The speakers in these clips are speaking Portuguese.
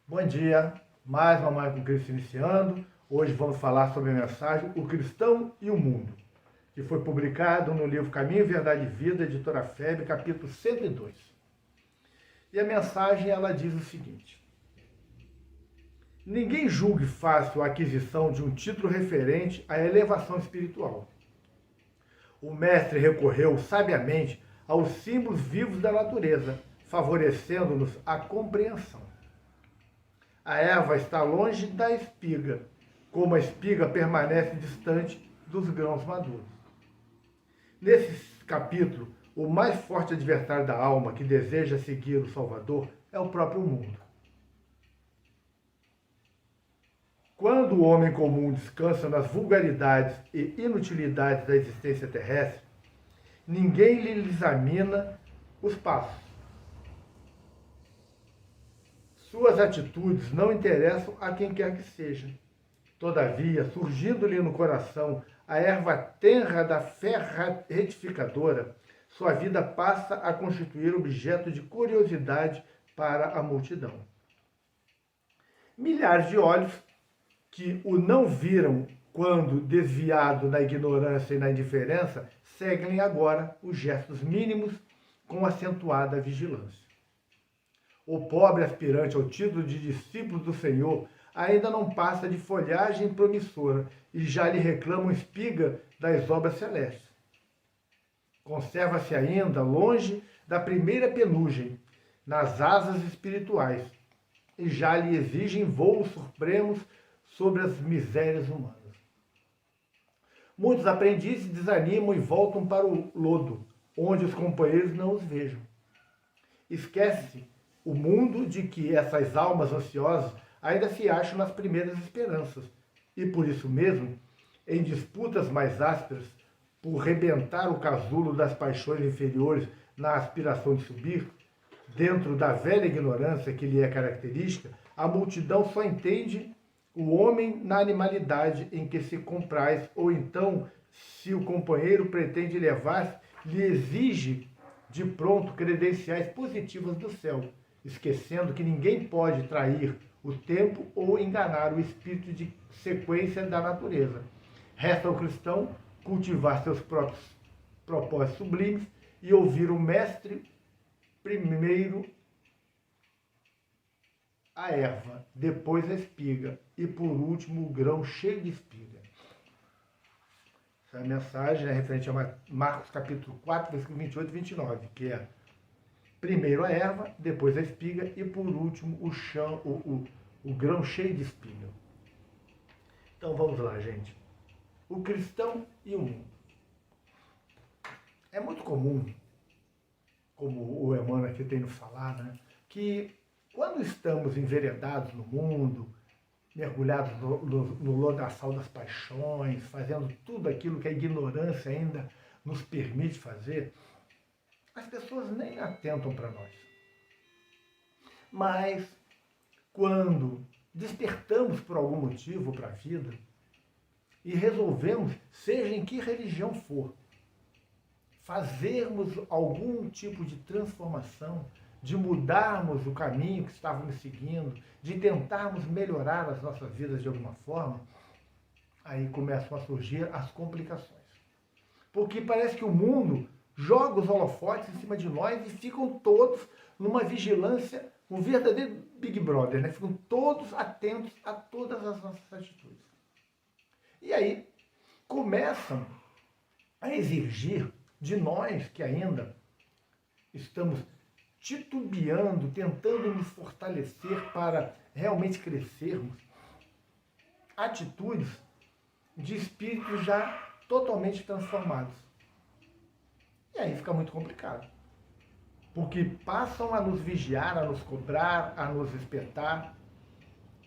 Bom dia, mais uma Manhã com Cristo iniciando. Hoje vamos falar sobre a mensagem O Cristão e o Mundo, que foi publicado no livro Caminho, Verdade e Vida, editora FEB, capítulo 102. E a mensagem ela diz o seguinte: ninguém julgue fácil a aquisição de um título referente à elevação espiritual. O mestre recorreu sabiamente aos símbolos vivos da natureza, favorecendo-nos a compreensão. A erva está longe da espiga, como a espiga permanece distante dos grãos maduros. Nesse capítulo, o mais forte adversário da alma que deseja seguir o Salvador é o próprio mundo. Quando o homem comum descansa nas vulgaridades e inutilidades da existência terrestre, ninguém lhe examina os passos. Suas atitudes não interessam a quem quer que seja. Todavia, surgindo-lhe no coração a erva tenra da fé retificadora, sua vida passa a constituir objeto de curiosidade para a multidão. Milhares de olhos que o não viram quando desviado na ignorância e na indiferença, seguem agora os gestos mínimos com acentuada vigilância. O pobre aspirante ao título de discípulo do Senhor ainda não passa de folhagem promissora e já lhe reclamam espiga das obras celestes. Conserva-se ainda longe da primeira penugem, nas asas espirituais, e já lhe exigem voos supremos sobre as misérias humanas. Muitos aprendizes desanimam e voltam para o lodo, onde os companheiros não os vejam. Esquece o mundo de que essas almas ansiosas ainda se acham nas primeiras esperanças, e por isso mesmo, em disputas mais ásperas, por rebentar o casulo das paixões inferiores na aspiração de subir, dentro da velha ignorância que lhe é característica, a multidão só entende o homem na animalidade em que se compraz, ou então, se o companheiro pretende levar-se, lhe exige de pronto credenciais positivas do céu, esquecendo que ninguém pode trair o tempo ou enganar o espírito de sequência da natureza. Resta ao cristão cultivar seus próprios propósitos sublimes e ouvir o mestre primeiro a erva, depois a espiga e por último o grão cheio de espiga. Essa mensagem é referente a Marcos capítulo 4, versículo 28 e 29, que é primeiro a erva, depois a espiga e por último o grão cheio de espiga. Então vamos lá, gente. O cristão e o mundo. É muito comum, como o Emmanuel aqui tem nos falado, né, que quando estamos enveredados no mundo, mergulhados no lodaçal das paixões, fazendo tudo aquilo que a ignorância ainda nos permite fazer, as pessoas nem atentam para nós. Mas, quando despertamos por algum motivo para a vida e resolvemos, seja em que religião for, fazermos algum tipo de transformação, de mudarmos o caminho que estávamos seguindo, de tentarmos melhorar as nossas vidas de alguma forma, aí começam a surgir as complicações. Porque parece que o mundo joga os holofotes em cima de nós e ficam todos numa vigilância, um verdadeiro Big Brother, né? Ficam todos atentos a todas as nossas atitudes. E aí começam a exigir de nós que ainda estamos titubeando, tentando nos fortalecer para realmente crescermos, atitudes de espíritos já totalmente transformados. E aí fica muito complicado. Porque passam a nos vigiar, a nos cobrar, a nos espetar.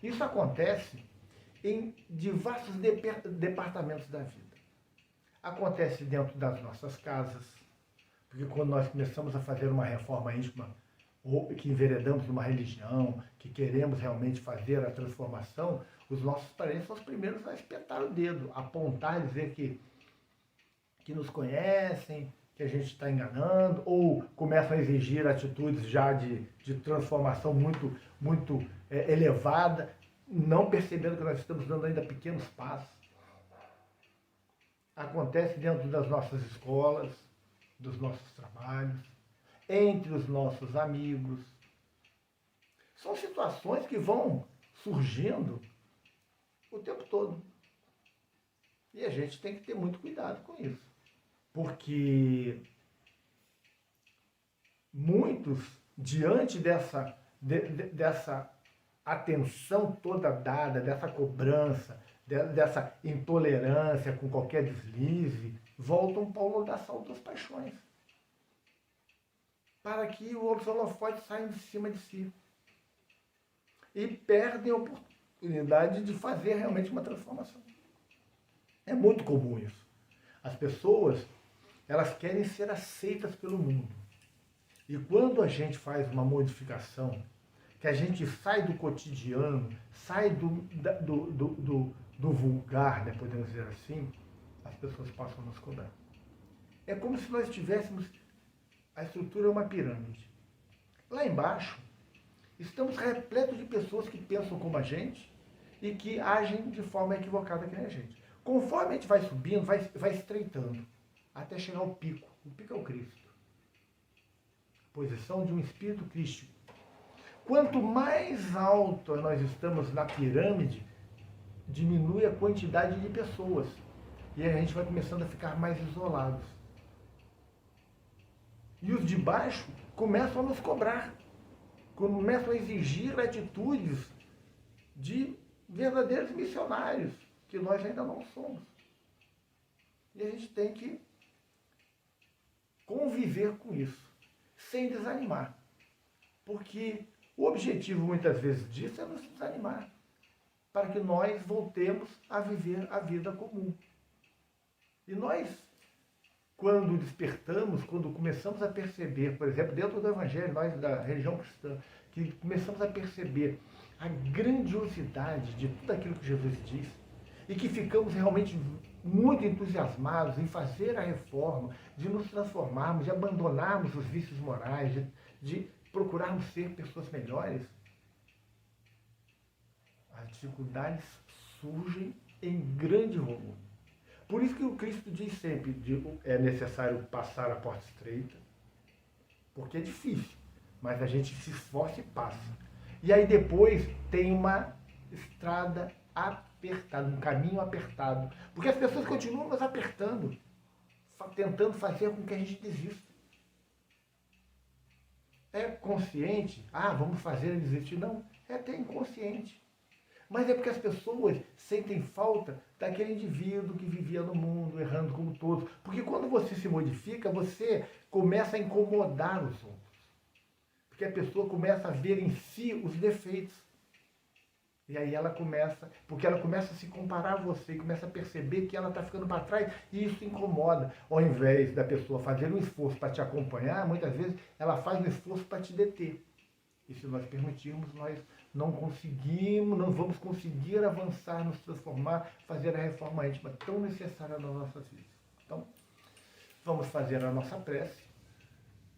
Isso acontece em diversos departamentos da vida. Acontece dentro das nossas casas, porque quando nós começamos a fazer uma reforma íntima, ou que enveredamos numa religião, que queremos realmente fazer a transformação, os nossos parentes são os primeiros a espetar o dedo, apontar, dizer que nos conhecem, que que a gente está enganando, ou começam a exigir atitudes já de transformação muito elevada, não percebendo que nós estamos dando ainda pequenos passos. Acontece dentro das nossas escolas, dos nossos trabalhos, entre os nossos amigos. São situações que vão surgindo o tempo todo. E a gente tem que ter muito cuidado com isso. Porque muitos, diante dessa atenção toda dada, dessa cobrança, dessa intolerância com qualquer deslize, voltam para o lodaçal das paixões. Para que os holofotes saiam de cima de si. E perdem a oportunidade de fazer realmente uma transformação. É muito comum isso. As pessoas, elas querem ser aceitas pelo mundo. E quando a gente faz uma modificação, que a gente sai do cotidiano, sai do vulgar, né, podemos dizer assim, as pessoas passam a nos cobrar. É como se nós tivéssemos, a estrutura é uma pirâmide. Lá embaixo, estamos repletos de pessoas que pensam como a gente e que agem de forma equivocada com a gente. Conforme a gente vai subindo, vai estreitando, até chegar ao pico. O pico é o Cristo. Posição de um espírito crístico. Quanto mais alto nós estamos na pirâmide, diminui a quantidade de pessoas. E a gente vai começando a ficar mais isolados. E os de baixo começam a nos cobrar. Começam a exigir atitudes de verdadeiros missionários, que nós ainda não somos. E a gente tem que conviver com isso, sem desanimar. Porque o objetivo, muitas vezes, disso é nos desanimar, para que nós voltemos a viver a vida comum. E nós, quando despertamos, quando começamos a perceber, por exemplo, dentro do Evangelho, nós da religião cristã, que começamos a perceber a grandiosidade de tudo aquilo que Jesus disse, e que ficamos realmente muito entusiasmados em fazer a reforma, de nos transformarmos, de abandonarmos os vícios morais, de procurarmos ser pessoas melhores, as dificuldades surgem em grande volume. Por isso que o Cristo diz sempre que é necessário passar a porta estreita, porque é difícil, mas a gente se esforça e passa. E aí depois tem uma estrada apertada, um caminho apertado. Porque as pessoas continuam nos apertando, tentando fazer com que a gente desista. É consciente? Ah, vamos fazer ele desistir. Não, é até inconsciente. Mas é porque as pessoas sentem falta daquele indivíduo que vivia no mundo, errando como todos. Porque quando você se modifica, você começa a incomodar os outros. Porque a pessoa começa a ver em si os defeitos. E aí ela começa a se comparar a você, começa a perceber que ela está ficando para trás e isso incomoda. Ao invés da pessoa fazer um esforço para te acompanhar, muitas vezes ela faz um esforço para te deter. E se nós permitirmos, nós não vamos conseguir avançar, nos transformar, fazer a reforma íntima tão necessária nas nossas vidas. Então, vamos fazer a nossa prece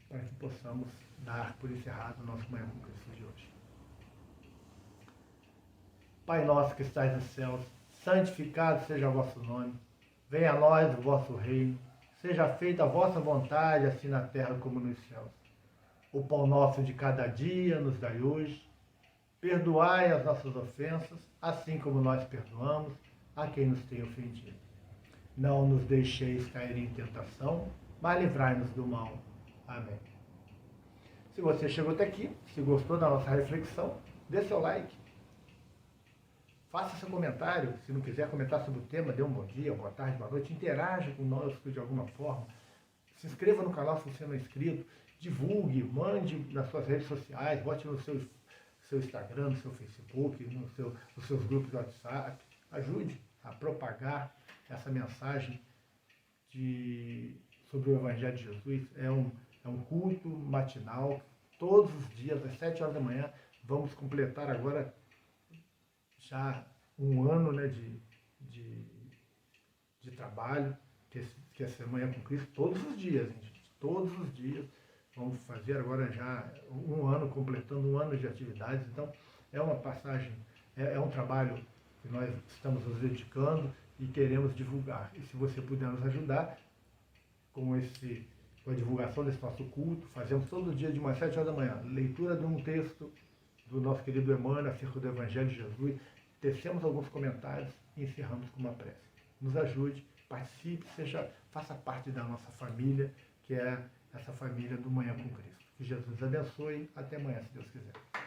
para que possamos dar por encerrado o nosso Manhã com Cristo de hoje. Pai nosso que estais nos céus, santificado seja o vosso nome. Venha a nós o vosso reino. Seja feita a vossa vontade, assim na terra como nos céus. O pão nosso de cada dia nos dai hoje. Perdoai as nossas ofensas, assim como nós perdoamos a quem nos tem ofendido. Não nos deixeis cair em tentação, mas livrai-nos do mal. Amém. Se você chegou até aqui, se gostou da nossa reflexão, dê seu like. Faça seu comentário, se não quiser comentar sobre o tema, dê um bom dia, boa tarde, boa noite, interaja conosco de alguma forma. Se inscreva no canal se você não é inscrito, divulgue, mande nas suas redes sociais, bote no seu Instagram, no seu Facebook, nos seus grupos de WhatsApp. Ajude a propagar essa mensagem sobre o Evangelho de Jesus. É um culto matinal, todos os dias, às 7 horas da manhã. Vamos completar agora já um ano, né, de trabalho, que é essa Manhã com Cristo, todos os dias, gente. todos os dias. Vamos fazer agora já um ano, completando um ano de atividades. Então, é uma passagem, é um trabalho que nós estamos nos dedicando e queremos divulgar. E se você puder nos ajudar com a divulgação desse nosso culto, fazemos todo dia de umas 7 horas da manhã, leitura de um texto do nosso querido Emmanuel acerca do Evangelho de Jesus, tecemos alguns comentários e encerramos com uma prece. Nos ajude, participe, faça parte da nossa família, que é essa família do Manhã com Cristo. Que Jesus abençoe. Até amanhã, se Deus quiser.